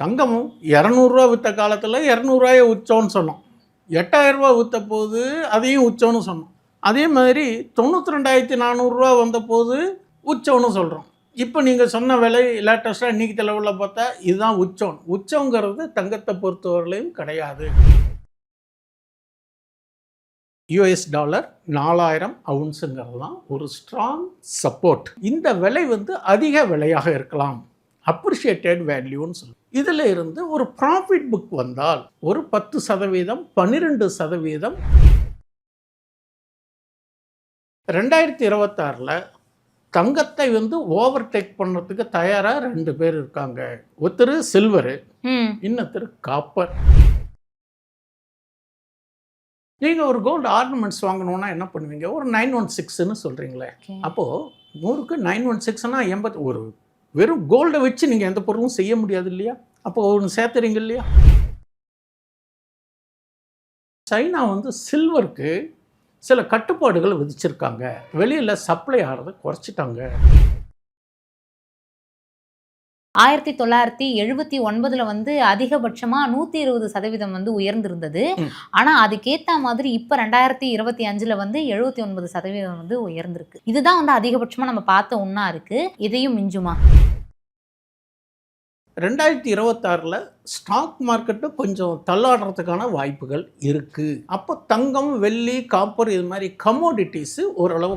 தங்கமும் 200 விற்ற காலத்தில் 200 உச்சம்னு சொன்னோம். 8000 விற்ற போது அதையும் உச்சம்னு சொன்னோம். அதே மாதிரி 92,400 வந்த போது உச்சம்னு சொல்கிறோம். இப்போ நீங்கள் சொன்ன விலை லேட்டஸ்ட்டாக இன்றைக்கி தலைவில் பார்த்தா இதுதான் உச்சம். உச்சங்கிறது தங்கத்தை பொறுத்தவரையிலையும் கிடையாது. யூஎஸ் டாலர் 4000 அவுன்ஸுங்கிறது தான் ஒரு ஸ்ட்ராங் சப்போர்ட். இந்த விலை அதிக விலையாக இருக்கலாம், அப்ரிஷியேட்டட் வேல்யூன்னு சொல்லுவோம். இதில் இருந்து ஒரு ப்ராஃபிட் புக் வந்தால் ஒரு 10%, 12%. 2026 தங்கத்தை ஓவர்டேக் பண்ணுறதுக்கு தயாராக 2 பேர் இருக்காங்க. ஒருத்தர் சில்வரு, இன்னொருத்தர் காப்பர். நீங்கள் ஒரு கோல்டு ஆர்னமெண்ட்ஸ் வாங்கணுன்னா என்ன பண்ணுவீங்க? ஒரு 916ன்னு சொல்கிறீங்களே, அப்போது 100க்கு 916னா 80. ஒரு வெறும் கோல்டை வச்சு நீங்கள் எந்த பொருளும் செய்ய முடியாது இல்லையா? அப்போது ஒன்று சேர்த்துறீங்க இல்லையா? சைனா சில்வருக்கு சில கட்டுப்பாடுகள் விதிச்சிருக்காங்க. வெளியில் சப்ளை ஆகிறத குறைச்சிட்டாங்க. 1979 அதிகபட்சமாக 120% உயர்ந்திருந்தது. ஆனால் அதுக்கேற்ற மாதிரி இப்போ 2025 79% உயர்ந்திருக்கு. இதுதான் அதிகபட்சமாக நம்ம பார்த்த ஒன்றா இருக்குது. இதையும் மிஞ்சுமா? 2026 ஸ்டாக் மார்க்கெட்டு கொஞ்சம் தள்ளாடுறதுக்கான வாய்ப்புகள் இருக்குது. அப்போ தங்கம், வெள்ளி, காப்பர் இது மாதிரி கமோடிட்டிஸு ஓரளவு